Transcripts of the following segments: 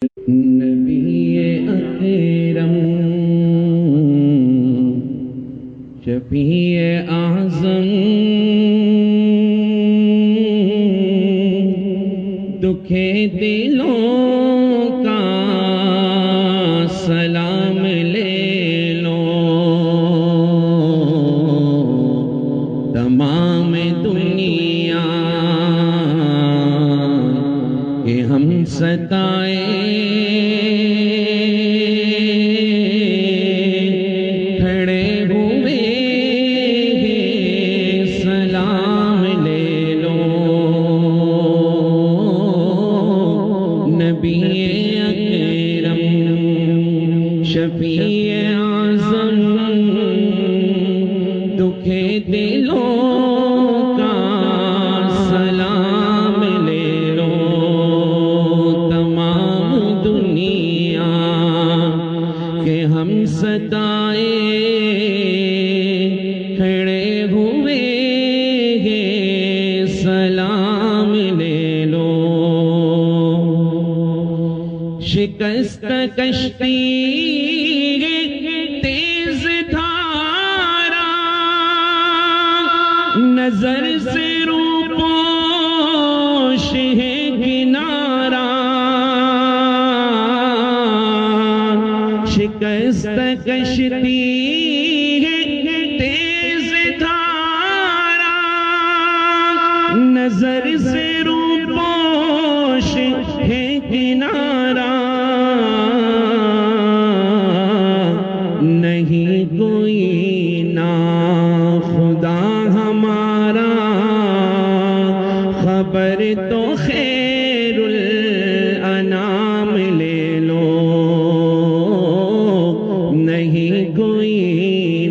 نبی اکرم شفیع اعظم دکھے دلوں کا سلام لے لو، تمام دنیا کہ ہم ستائے کھڑے ہوئے سلام لے لو، نبی اکرم شفیع اعظم دکھے دلوں کا سلام لے لو، تمام دنیا کہ ہم ستائے کھڑے ہوئے سلام لے لو، شکست کشتی تیز دھارا نظر سے روپوش ہے کنارہ، شکست کشتی تیز دھارا نظر سے روپوش ہے کنارہ، نہیں کوئی نا خدا ہمارا، خبر تو خیر الانام لے لو، نہیں کوئی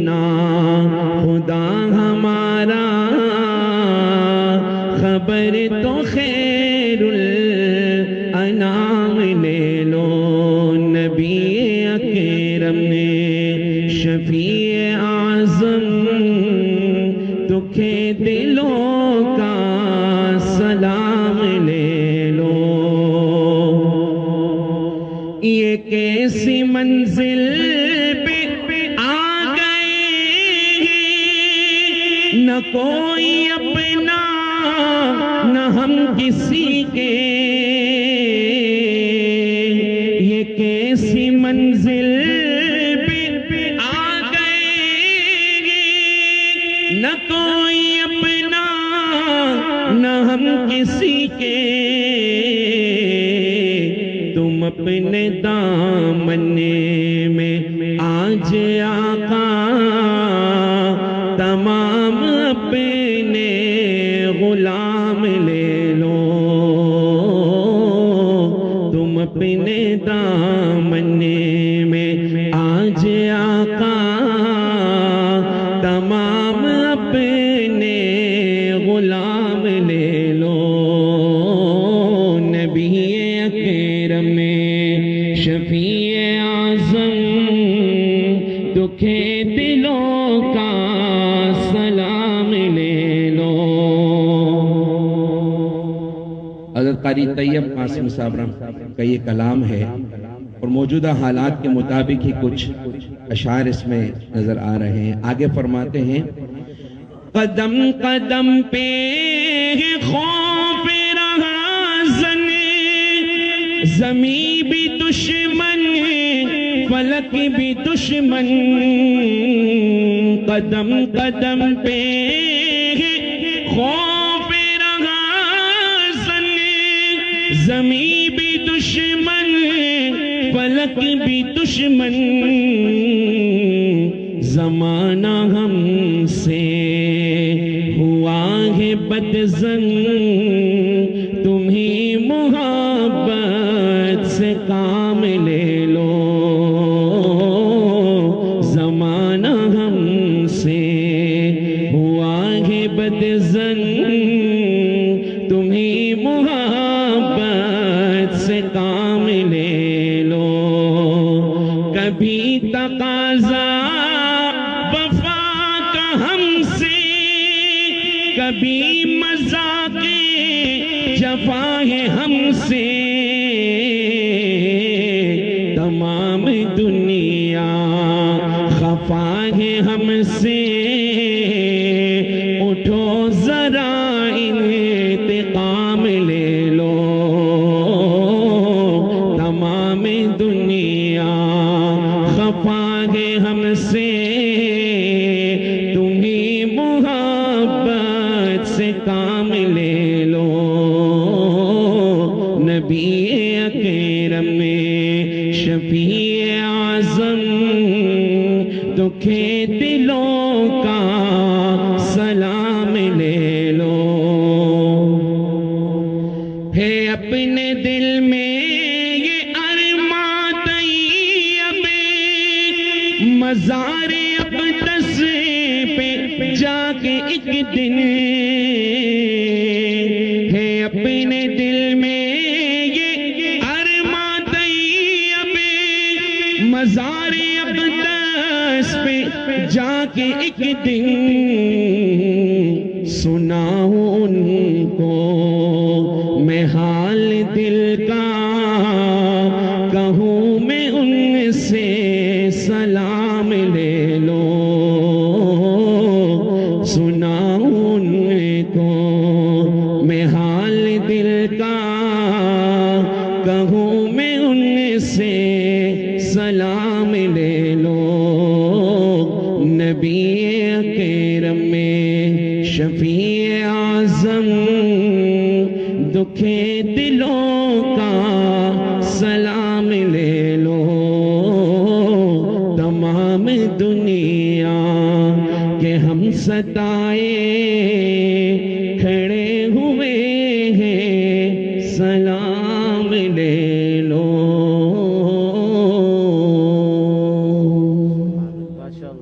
نا خدا ہمارا، خبر تو خیر الانام لے لو، نبی اکرم شفیع اعظم دکھے دلوں کا سلام لے لو، یہ کیسی منزل پہ آ گئے نہ کوئی اپنا نہ ہم کسی کے، یہ کیسی منزل پہ آ گئے نہ کوئی اپنا نہ ہم کسی کے، تم اپنے دامن میں آج آقا تمام اپنے غلام لے لو، تم اپنے دامن میں آج آقا تمام اپنے غلام لے لو، نبی اکرم شفیع اعظم دکھے دلوں کا سلام لے لو۔ حضرت قاری طیب قاسم صاحب کا یہ کلام ہے اور موجودہ حالات کے مطابق ہی کچھ اشعار اس میں نظر آ رہے ہیں۔ آگے فرماتے ہیں، قدم قدم پہ خوف رہا زمین بھی دشمن فلک بھی دشمن، قدم قدم پہ خوف رہا زمین بھی دشمن فلک بھی دشمن، زمانہ ہم سے ہوا ہے بدظن، تمہیں محبت سے کام لے لو، زمانہ ہم سے ہوا ہے بدظن، تمہیں محبت سے کام لے لو، کبھی تقاضا وفا کا ہم سے، کبھی مذاق جفا ہے ہم سے، سے اٹھو ذرا انتقام لے لو، تمام دنیا خفا ہے ہم سے، تمہیں محبت سے کام لے لو، نبی اکرم میں شفیع اعظم دکھے دلوں کا سلام لے لو، ہے اپنے دل میں یہ ارماں طیب، مزار اقدس پہ جا کے ایک دن، ہے اپنے دل میں یہ ارماں طیب، مزار اقدس پہ جا کے ایک دن، سناؤں ان کو میں حال دل کا، کہوں میں ان سے سلام لے لو، سناؤں ان کو میں حال دل کا، کہوں میں ان سے سلام لے لو، نبی اکرم میں شفیع اعظم دکھے دلوں کا سلام لے لو، تمام دنیا کے ہم ستائے